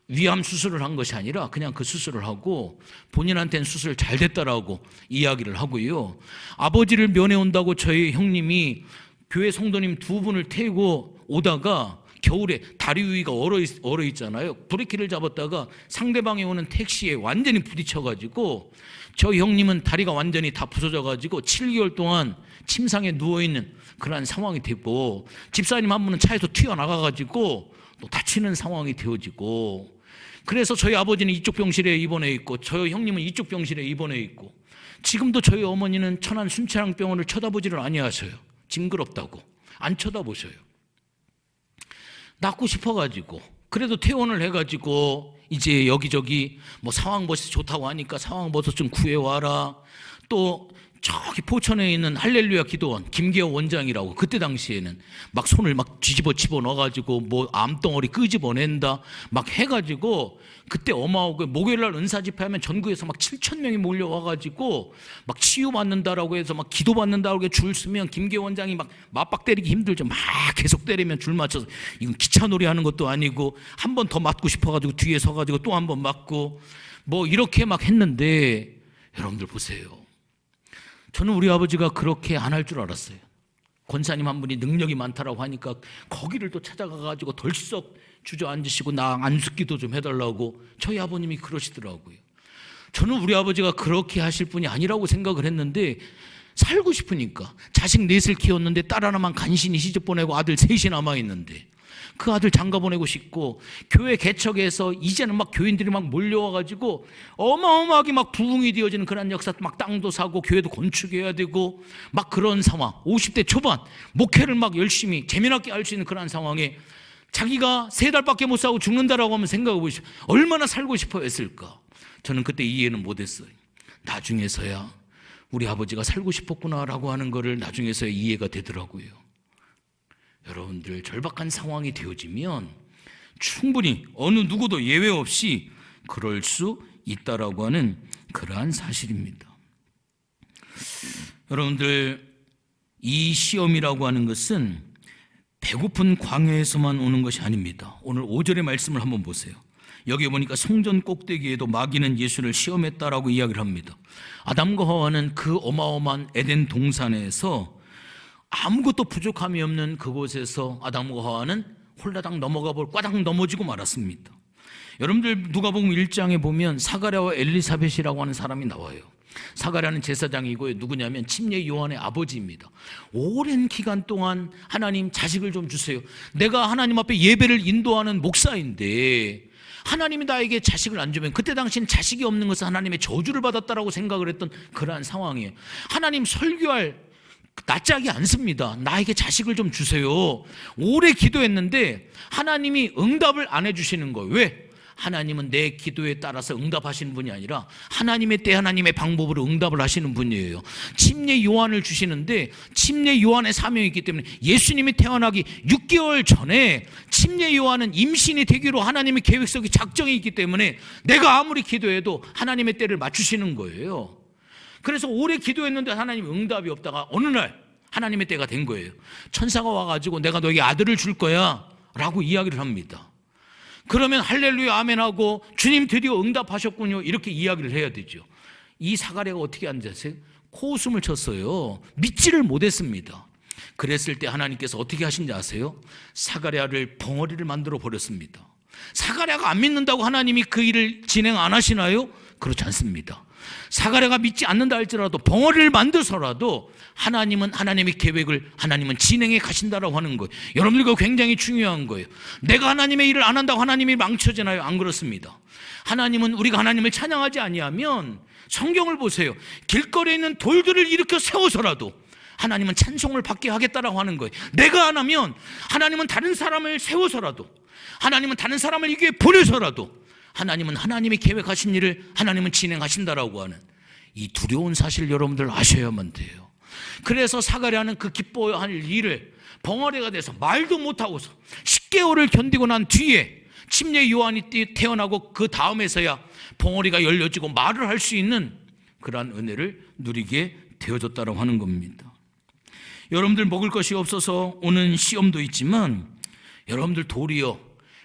위암 수술을 한 것이 아니라 그냥 그 수술을 하고 본인한테는 수술 잘 됐다라고 이야기를 하고요. 아버지를 면회온다고 저희 형님이 교회 성도님 2분을 태우고 오다가 겨울에 다리 위가 얼어 있잖아요. 브레이크를 잡았다가 상대방이 오는 택시에 완전히 부딪혀가지고 저희 형님은 다리가 완전히 다 부서져가지고 7개월 동안 침상에 누워있는 그런 상황이 되고, 집사님 한 분은 차에서 튀어나가가지고 또 다치는 상황이 되어지고, 그래서 저희 아버지는 이쪽 병실에 입원해 있고 저희 형님은 이쪽 병실에 입원해 있고, 지금도 저희 어머니는 천안 순천향병원을 쳐다보지를 아니하셔요. 징그럽다고 안 쳐다보셔요. 낫고 싶어가지고, 그래도 퇴원을 해가지고 이제 여기저기 뭐 상황버섯 좋다고 하니까 상황버섯 좀 구해와라. 또 저기 포천에 있는 할렐루야 기도원 김계호 원장이라고, 그때 당시에는 막 손을 막 뒤집어 집어넣어가지고 뭐 암덩어리 끄집어낸다 막 해가지고, 그때 어마어마하게 목요일날 은사집회하면 전국에서 막 7,000명이 몰려와가지고 막 치유받는다라고 해서 막 기도받는다고 줄 쓰면 김계호 원장이 막 맞박 때리기 힘들죠. 막 계속 때리면 줄 맞춰서, 이건 기차놀이 하는 것도 아니고 한 번 더 맞고 싶어가지고 뒤에 서가지고 또 한 번 맞고 뭐 이렇게 막 했는데, 여러분들 보세요. 저는 우리 아버지가 그렇게 안 할 줄 알았어요. 권사님 한 분이 능력이 많다라고 하니까 거기를 또 찾아가가지고 덜썩 주저앉으시고 나 안수기도 좀 해달라고 저희 아버님이 그러시더라고요. 저는 우리 아버지가 그렇게 하실 분이 아니라고 생각을 했는데, 살고 싶으니까 자식 넷을 키웠는데 딸 하나만 간신히 시집 보내고 아들 셋이 남아있는데 그 아들 장가 보내고 싶고, 교회 개척해서 이제는 막 교인들이 막 몰려와가지고 어마어마하게 막 부흥이 되어지는 그런 역사, 막 땅도 사고 교회도 건축해야 되고 막 그런 상황, 50대 초반 목회를 막 열심히 재미나게 할 수 있는 그런 상황에 자기가 3달밖에 못 사고 죽는다라고 하면 생각해 보시죠. 얼마나 살고 싶어 했을까. 저는 그때 이해는 못했어요. 나중에서야 우리 아버지가 살고 싶었구나라고 하는 거를 나중에서야 이해가 되더라고요. 여러분들 절박한 상황이 되어지면 충분히 어느 누구도 예외 없이 그럴 수 있다라고 하는 그러한 사실입니다. 여러분들, 이 시험이라고 하는 것은 배고픈 광야에서만 오는 것이 아닙니다. 오늘 5절의 말씀을 한번 보세요. 여기 보니까 성전 꼭대기에도 마귀는 예수를 시험했다라고 이야기를 합니다. 아담과 하와는 그 어마어마한 에덴 동산에서 아무것도 부족함이 없는 그곳에서 아담과 하와는 홀라당 넘어가 볼 꽈당 넘어지고 말았습니다. 여러분들 누가복음 1장에 보면 사가랴와 엘리사벳이라고 하는 사람이 나와요. 사가랴는 제사장이고요. 누구냐면 침례 요한의 아버지입니다. 오랜 기간 동안 하나님 자식을 좀 주세요. 내가 하나님 앞에 예배를 인도하는 목사인데 하나님이 나에게 자식을 안 주면, 그때 당시엔 자식이 없는 것은 하나님의 저주를 받았다라고 생각을 했던 그러한 상황이에요. 하나님 설교할 낯짝이 않습니다. 나에게 자식을 좀 주세요. 오래 기도했는데 하나님이 응답을 안 해주시는 거예요. 왜? 하나님은 내 기도에 따라서 응답하시는 분이 아니라 하나님의 때 하나님의 방법으로 응답을 하시는 분이에요. 침례 요한을 주시는데 침례 요한의 사명이 있기 때문에 예수님이 태어나기 6개월 전에 침례 요한은 임신이 되기로 하나님의 계획 속에 작정이 있기 때문에 내가 아무리 기도해도 하나님의 때를 맞추시는 거예요. 그래서 오래 기도했는데 하나님 응답이 없다가 어느 날 하나님의 때가 된 거예요. 천사가 와가지고 내가 너에게 아들을 줄 거야 라고 이야기를 합니다. 그러면 할렐루야 아멘하고 주님 드디어 응답하셨군요 이렇게 이야기를 해야 되죠. 이 사가랴가 어떻게 앉았어요? 코웃음을 쳤어요. 믿지를 못했습니다. 그랬을 때 하나님께서 어떻게 하신지 아세요? 사가랴를 벙어리를 만들어 버렸습니다. 사가랴가 안 믿는다고 하나님이 그 일을 진행 안 하시나요? 그렇지 않습니다. 사가랴가 믿지 않는다 할지라도 벙어리를 만들어서라도 하나님은 하나님의 계획을 하나님은 진행해 가신다라고 하는 거예요. 여러분들 이거 굉장히 중요한 거예요. 내가 하나님의 일을 안 한다고 하나님이 망쳐지나요? 안 그렇습니다. 하나님은 우리가 하나님을 찬양하지 아니하면 성경을 보세요. 길거리에 있는 돌들을 일으켜 세워서라도 하나님은 찬송을 받게 하겠다라고 하는 거예요. 내가 안 하면 하나님은 다른 사람을 세워서라도, 하나님은 다른 사람을 이게 보내서라도 하나님은 하나님이 계획하신 일을 하나님은 진행하신다라고 하는 이 두려운 사실을 여러분들 아셔야만 돼요. 그래서 사가랴는 그 기뻐할 일을 벙어리가 돼서 말도 못하고서 10개월을 견디고 난 뒤에 침례 요한이 태어나고 그 다음에서야 벙어리가 열려지고 말을 할 수 있는 그러한 은혜를 누리게 되어졌다고 하는 겁니다. 여러분들 먹을 것이 없어서 오는 시험도 있지만 여러분들 도리어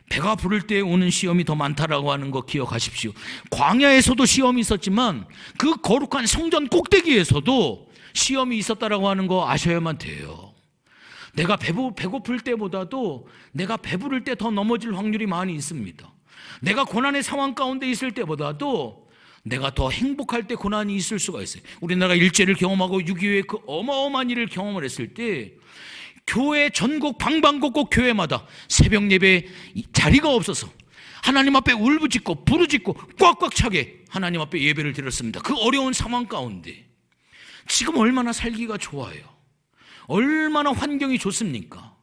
배가 부를 때 오는 시험이 더 많다라고 하는 거 기억하십시오. 광야에서도 시험이 있었지만 그 거룩한 성전 꼭대기에서도 시험이 있었다라고 하는 거 아셔야만 돼요. 내가 배고플 때보다도 내가 배부를 때 더 넘어질 확률이 많이 있습니다. 내가 고난의 상황 가운데 있을 때보다도 내가 더 행복할 때 고난이 있을 수가 있어요. 우리나라가 일제를 경험하고 6.25의 그 어마어마한 일을 경험을 했을 때 교회 전국 방방곡곡 교회마다 새벽 예배 자리가 없어서 하나님 앞에 울부짖고 부르짖고 꽉꽉 차게 하나님 앞에 예배를 드렸습니다. 그 어려운 상황 가운데 지금 얼마나 살기가 좋아요. 얼마나 환경이 좋습니까?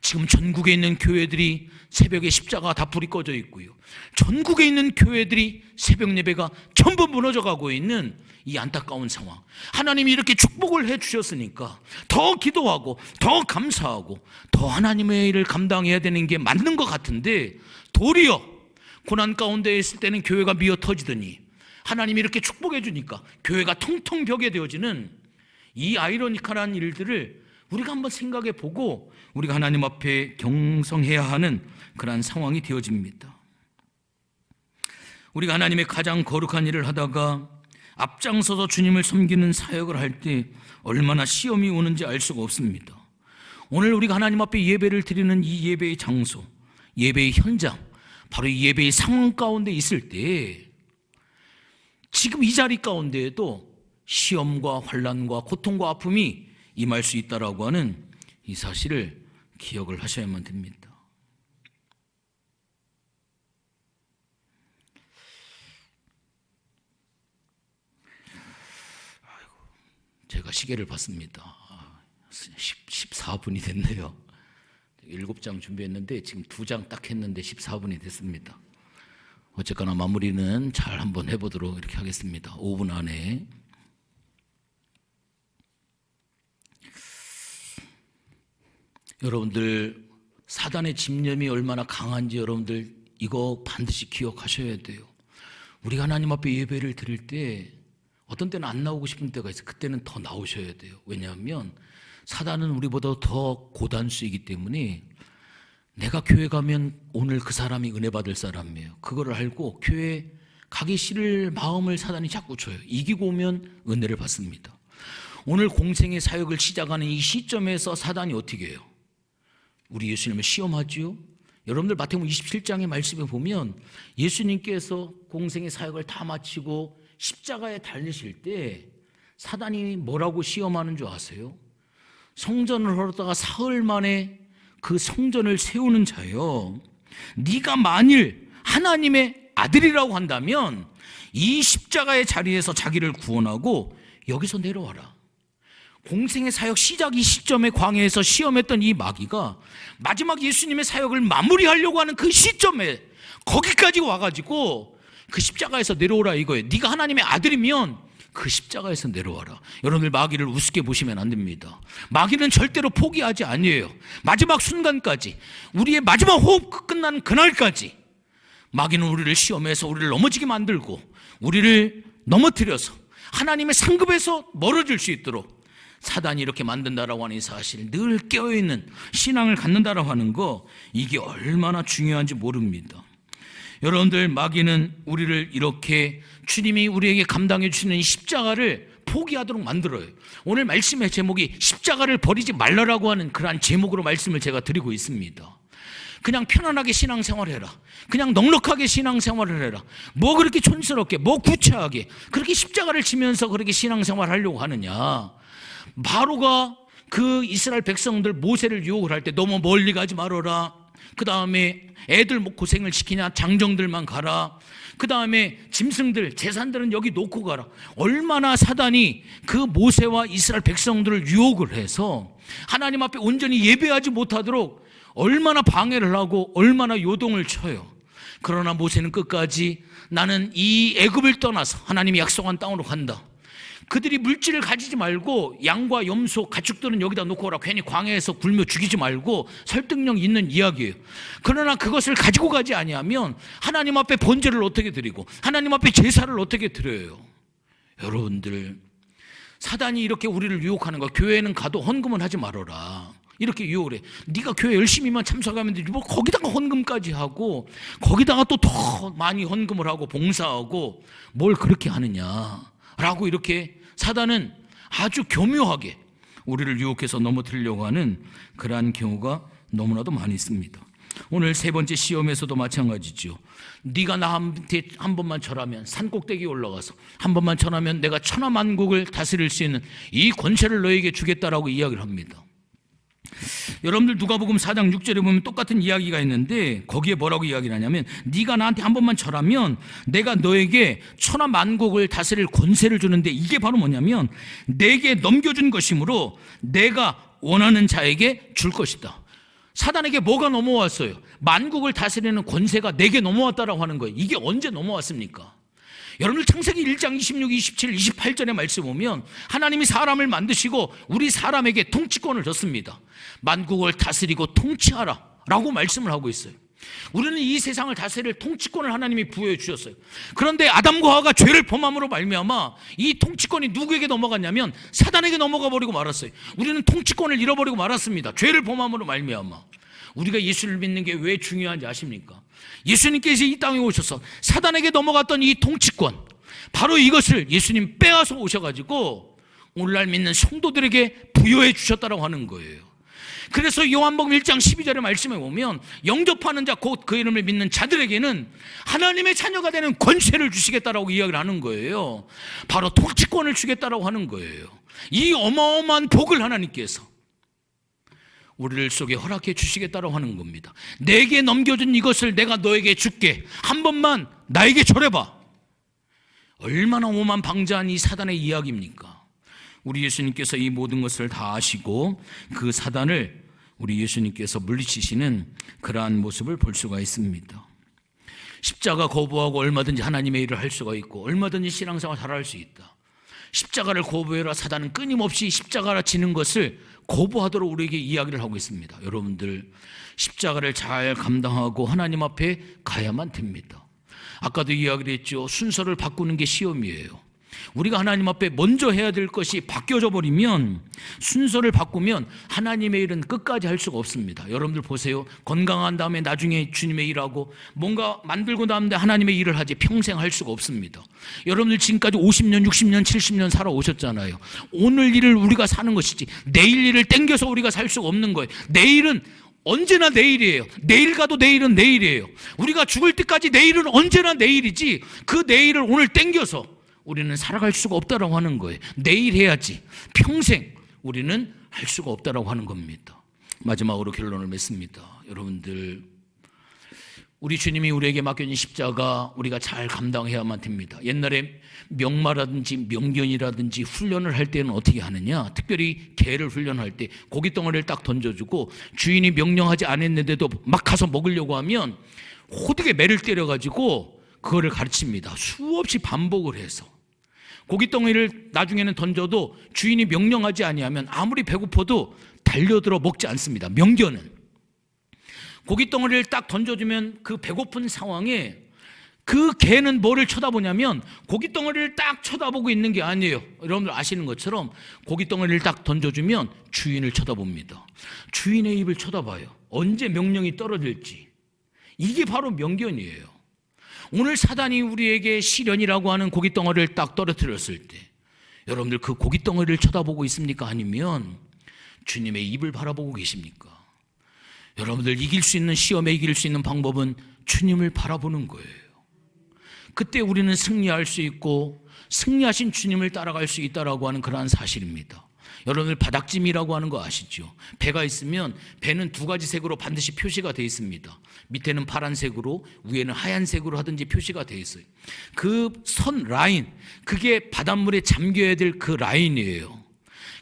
지금 전국에 있는 교회들이 새벽에 십자가 다 불이 꺼져 있고요. 전국에 있는 교회들이 새벽 예배가 전부 무너져가고 있는 이 안타까운 상황. 하나님이 이렇게 축복을 해 주셨으니까 더 기도하고 더 감사하고 더 하나님의 일을 감당해야 되는 게 맞는 것 같은데 도리어 고난 가운데 있을 때는 교회가 미어 터지더니 하나님이 이렇게 축복해 주니까 교회가 텅텅 벽에 되어지는 이 아이러니컬한 일들을 우리가 한번 생각해 보고 우리가 하나님 앞에 경성해야 하는 그러한 상황이 되어집니다. 우리가 하나님의 가장 거룩한 일을 하다가 앞장서서 주님을 섬기는 사역을 할 때 얼마나 시험이 오는지 알 수가 없습니다. 오늘 우리가 하나님 앞에 예배를 드리는 이 예배의 장소, 예배의 현장, 바로 이 예배의 상황 가운데 있을 때 지금 이 자리 가운데에도 시험과 환난과 고통과 아픔이 임할 수 있다라고 하는 이 사실을 기억을 하셔야만 됩니다. 제가 시계를 봤습니다. 14분이 됐네요. 7장 준비했는데 지금 2장 딱 했는데 14분이 됐습니다. 어쨌거나 마무리는 잘 한번 해보도록 이렇게 하겠습니다. 5분 안에. 여러분들 사단의 집념이 얼마나 강한지 여러분들 이거 반드시 기억하셔야 돼요. 우리가 하나님 앞에 예배를 드릴 때 어떤 때는 안 나오고 싶은 때가 있어요. 그때는 더 나오셔야 돼요. 왜냐하면 사단은 우리보다 더 고단수이기 때문에 내가 교회 가면 오늘 그 사람이 은혜 받을 사람이에요. 그거를 알고 교회 가기 싫을 마음을 사단이 자꾸 줘요. 이기고 오면 은혜를 받습니다. 오늘 공생의 사역을 시작하는 이 시점에서 사단이 어떻게 해요? 우리 예수님을 시험하지요. 여러분들 마태복음 27장의 말씀에 보면 예수님께서 공생의 사역을 다 마치고 십자가에 달리실 때 사단이 뭐라고 시험하는 줄 아세요? 성전을 하다가 사흘 만에 그 성전을 세우는 자요, 네가 만일 하나님의 아들이라고 한다면 이 십자가의 자리에서 자기를 구원하고 여기서 내려와라. 공생의 사역 시작 이 시점에 광야에서 시험했던 이 마귀가 마지막 예수님의 사역을 마무리하려고 하는 그 시점에 거기까지 와가지고 그 십자가에서 내려오라 이거예요. 네가 하나님의 아들이면 그 십자가에서 내려와라. 여러분들 마귀를 우습게 보시면 안 됩니다. 마귀는 절대로 포기하지 아니에요. 마지막 순간까지, 우리의 마지막 호흡 끝나는 그날까지 마귀는 우리를 시험해서 우리를 넘어지게 만들고 우리를 넘어뜨려서 하나님의 상급에서 멀어질 수 있도록 사단이 이렇게 만든다라고 하는 이 사실, 늘 깨어있는 신앙을 갖는다라고 하는 거, 이게 얼마나 중요한지 모릅니다. 여러분들 마귀는 우리를 이렇게 주님이 우리에게 감당해 주시는 이 십자가를 포기하도록 만들어요. 오늘 말씀의 제목이 십자가를 버리지 말라라고 하는 그러한 제목으로 말씀을 제가 드리고 있습니다. 그냥 편안하게 신앙생활을 해라, 그냥 넉넉하게 신앙생활을 해라, 뭐 그렇게 촌스럽게, 뭐 구차하게 그렇게 십자가를 지면서 그렇게 신앙생활을 하려고 하느냐. 바로가 그 이스라엘 백성들 모세를 유혹을 할 때 너무 멀리 가지 말아라, 그 다음에 애들 뭐 고생을 시키냐, 장정들만 가라, 그 다음에 짐승들 재산들은 여기 놓고 가라. 얼마나 사단이 그 모세와 이스라엘 백성들을 유혹을 해서 하나님 앞에 온전히 예배하지 못하도록 얼마나 방해를 하고 얼마나 요동을 쳐요. 그러나 모세는 끝까지 나는 이 애굽을 떠나서 하나님이 약속한 땅으로 간다. 그들이 물질을 가지지 말고 양과 염소, 가축들은 여기다 놓고 오라. 괜히 광야에서 굶어 죽이지 말고 설득력 있는 이야기예요. 그러나 그것을 가지고 가지 아니하면 하나님 앞에 번제를 어떻게 드리고 하나님 앞에 제사를 어떻게 드려요? 여러분들, 사단이 이렇게 우리를 유혹하는 거, 교회는 가도 헌금은 하지 말아라 이렇게 유혹을 해. 네가 교회 열심히만 참석하면 되지 뭐 거기다가 헌금까지 하고 거기다가 또 더 많이 헌금을 하고 봉사하고 뭘 그렇게 하느냐라고 이렇게 사단은 아주 교묘하게 우리를 유혹해서 넘어뜨리려고 하는 그러한 경우가 너무나도 많이 있습니다. 오늘 세 번째 시험에서도 마찬가지죠. 네가 나한테 한 번만 절하면, 산꼭대기에 올라가서 한 번만 절하면 내가 천하만국을 다스릴 수 있는 이 권세를 너에게 주겠다라고 이야기를 합니다. 여러분들 누가복음 4장 6절에 보면 똑같은 이야기가 있는데 거기에 뭐라고 이야기를 하냐면 네가 나한테 한 번만 절하면 내가 너에게 천하만국을 다스릴 권세를 주는데, 이게 바로 뭐냐면 내게 넘겨준 것이므로 내가 원하는 자에게 줄 것이다. 사단에게 뭐가 넘어왔어요? 만국을 다스리는 권세가 내게 넘어왔다라고 하는 거예요. 이게 언제 넘어왔습니까? 여러분들 창세기 1장 26, 27, 28절의 말씀 보면 하나님이 사람을 만드시고 우리 사람에게 통치권을 줬습니다. 만국을 다스리고 통치하라 라고 말씀을 하고 있어요. 우리는 이 세상을 다스릴 통치권을 하나님이 부여해 주셨어요. 그런데 아담과 하와가 죄를 범함으로 말미암아 이 통치권이 누구에게 넘어갔냐면 사단에게 넘어가 버리고 말았어요. 우리는 통치권을 잃어버리고 말았습니다. 죄를 범함으로 말미암아. 우리가 예수를 믿는 게 왜 중요한지 아십니까? 예수님께서 이 땅에 오셔서 사단에게 넘어갔던 이 통치권, 바로 이것을 예수님 빼앗아 오셔가지고 오늘날 믿는 성도들에게 부여해 주셨다고 하는 거예요. 그래서 요한복음 1장 12절의 말씀에 보면 영접하는 자, 곧 그 이름을 믿는 자들에게는 하나님의 자녀가 되는 권세를 주시겠다라고 이야기를 하는 거예요. 바로 통치권을 주겠다라고 하는 거예요. 이 어마어마한 복을 하나님께서 우리를 속에 허락해 주시겠다라고 하는 겁니다. 내게 넘겨준 이것을 내가 너에게 줄게. 한 번만 나에게 절해봐. 얼마나 오만방자한 이 사단의 이야기입니까? 우리 예수님께서 이 모든 것을 다 아시고 그 사단을 우리 예수님께서 물리치시는 그러한 모습을 볼 수가 있습니다. 십자가 거부하고 얼마든지 하나님의 일을 할 수가 있고 얼마든지 신앙생활 잘할 수 있다. 십자가를 거부해라. 사단은 끊임없이 십자가라 지는 것을 거부하도록 우리에게 이야기를 하고 있습니다. 여러분들 십자가를 잘 감당하고 하나님 앞에 가야만 됩니다. 아까도 이야기를 했죠. 순서를 바꾸는 게 시험이에요. 우리가 하나님 앞에 먼저 해야 될 것이 바뀌어져 버리면, 순서를 바꾸면 하나님의 일은 끝까지 할 수가 없습니다. 여러분들 보세요. 건강한 다음에 나중에 주님의 일하고 뭔가 만들고 나면 하나님의 일을 하지 평생 할 수가 없습니다. 여러분들 지금까지 50년, 60년, 70년 살아오셨잖아요. 오늘 일을 우리가 사는 것이지 내일 일을 땡겨서 우리가 살 수가 없는 거예요. 내일은 언제나 내일이에요. 내일 가도 내일은 내일이에요. 우리가 죽을 때까지 내일은 언제나 내일이지 그 내일을 오늘 땡겨서 우리는 살아갈 수가 없다라고 하는 거예요. 내일 해야지 평생 우리는 할 수가 없다라고 하는 겁니다. 마지막으로 결론을 맺습니다. 여러분들, 우리 주님이 우리에게 맡겨진 십자가 우리가 잘 감당해야만 됩니다. 옛날에 명마라든지 명견이라든지 훈련을 할 때는 어떻게 하느냐, 특별히 개를 훈련할 때 고깃덩어리를 딱 던져주고 주인이 명령하지 않았는데도 막 가서 먹으려고 하면 호되게 매를 때려가지고 그거를 가르칩니다. 수없이 반복을 해서 고깃덩이를 나중에는 던져도 주인이 명령하지 아니하면 아무리 배고파도 달려들어 먹지 않습니다. 명견은 고깃덩어리를 딱 던져주면 그 배고픈 상황에 그 개는 뭐를 쳐다보냐면 고깃덩어리를 딱 쳐다보고 있는 게 아니에요. 여러분들 아시는 것처럼 고깃덩어리를 딱 던져주면 주인을 쳐다봅니다. 주인의 입을 쳐다봐요. 언제 명령이 떨어질지. 이게 바로 명견이에요. 오늘 사단이 우리에게 시련이라고 하는 고깃덩어리를 딱 떨어뜨렸을 때 여러분들 그 고깃덩어리를 쳐다보고 있습니까? 아니면 주님의 입을 바라보고 계십니까? 여러분들 이길 수 있는, 시험에 이길 수 있는 방법은 주님을 바라보는 거예요. 그때 우리는 승리할 수 있고 승리하신 주님을 따라갈 수 있다라고 하는 그러한 사실입니다. 여러분들 바닥짐이라고 하는 거 아시죠? 배가 있으면 배는 두 가지 색으로 반드시 표시가 되어 있습니다. 밑에는 파란색으로, 위에는 하얀색으로 하든지 표시가 되어 있어요. 그 선 라인, 그게 바닷물에 잠겨야 될 그 라인이에요.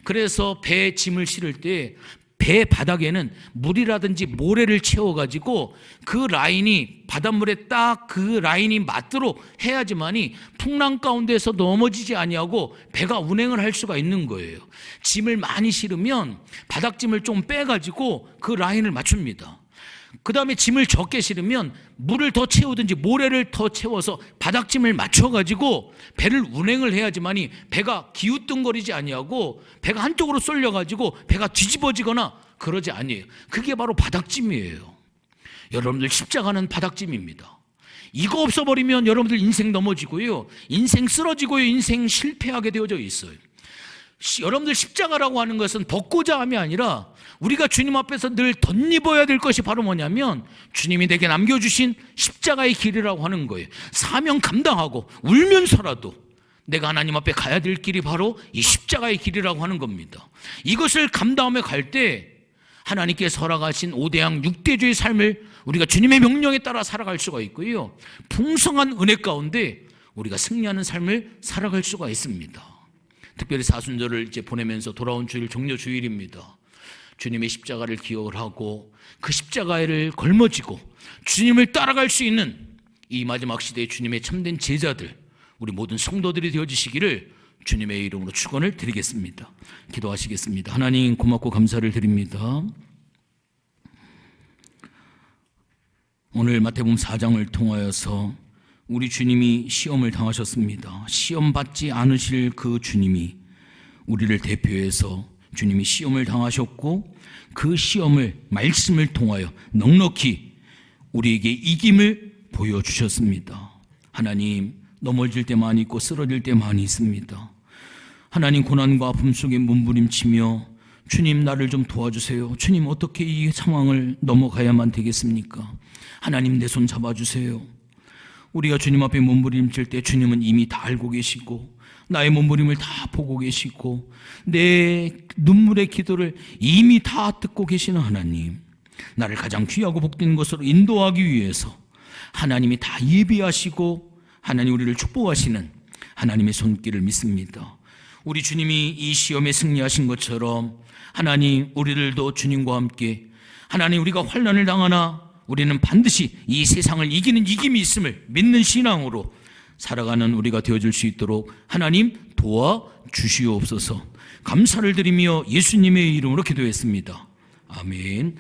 그래서 배에 짐을 실을 때 배 바닥에는 물이라든지 모래를 채워가지고 그 라인이 바닷물에 딱 그 라인이 맞도록 해야지만이 풍랑 가운데서 넘어지지 아니하고 배가 운행을 할 수가 있는 거예요. 짐을 많이 실으면 바닥짐을 좀 빼가지고 그 라인을 맞춥니다. 그 다음에 짐을 적게 실으면 물을 더 채우든지 모래를 더 채워서 바닥짐을 맞춰가지고 배를 운행을 해야지만이 배가 기우뚱거리지 아니하고 배가 한쪽으로 쏠려가지고 배가 뒤집어지거나 그러지 아니에요. 그게 바로 바닥짐이에요. 여러분들 십자가는 바닥짐입니다. 이거 없어버리면 여러분들 인생 넘어지고요, 인생 쓰러지고요, 인생 실패하게 되어져 있어요. 여러분들 십자가라고 하는 것은 벗고자 함이 아니라 우리가 주님 앞에서 늘 덧입어야 될 것이 바로 뭐냐면 주님이 내게 남겨주신 십자가의 길이라고 하는 거예요. 사명 감당하고 울면서라도 내가 하나님 앞에 가야 될 길이 바로 이 십자가의 길이라고 하는 겁니다. 이것을 감당하며 갈 때 하나님께서 허락하신 5대양 6대주의 삶을 우리가 주님의 명령에 따라 살아갈 수가 있고요, 풍성한 은혜 가운데 우리가 승리하는 삶을 살아갈 수가 있습니다. 특별히 사순절을 이제 보내면서 돌아온 주일, 종려 주일입니다. 주님의 십자가를 기억을 하고 그 십자가를 걸머지고 주님을 따라갈 수 있는 이 마지막 시대의 주님의 참된 제자들, 우리 모든 성도들이 되어주시기를 주님의 이름으로 축원을 드리겠습니다. 기도하시겠습니다. 하나님, 고맙고 감사를 드립니다. 오늘 마태복음 4장을 통하여서 우리 주님이 시험을 당하셨습니다. 시험 받지 않으실 그 주님이 우리를 대표해서 주님이 시험을 당하셨고 그 시험을 말씀을 통하여 넉넉히 우리에게 이김을 보여주셨습니다. 하나님, 넘어질 때 많이 있고 쓰러질 때 많이 있습니다. 하나님, 고난과 아픔 속에 몸부림치며 주님, 나를 좀 도와주세요. 주님, 어떻게 이 상황을 넘어가야만 되겠습니까? 하나님, 내 손 잡아주세요. 우리가 주님 앞에 몸부림칠 때 주님은 이미 다 알고 계시고 나의 몸부림을 다 보고 계시고 내 눈물의 기도를 이미 다 듣고 계시는 하나님, 나를 가장 귀하고 복된 것으로 인도하기 위해서 하나님이 다 예비하시고 하나님 우리를 축복하시는 하나님의 손길을 믿습니다. 우리 주님이 이 시험에 승리하신 것처럼 하나님, 우리들도 주님과 함께 하나님, 우리가 환난을 당하나 우리는 반드시 이 세상을 이기는 이김이 있음을 믿는 신앙으로 살아가는 우리가 되어줄 수 있도록 하나님 도와 주시옵소서. 감사를 드리며 예수님의 이름으로 기도했습니다. 아멘.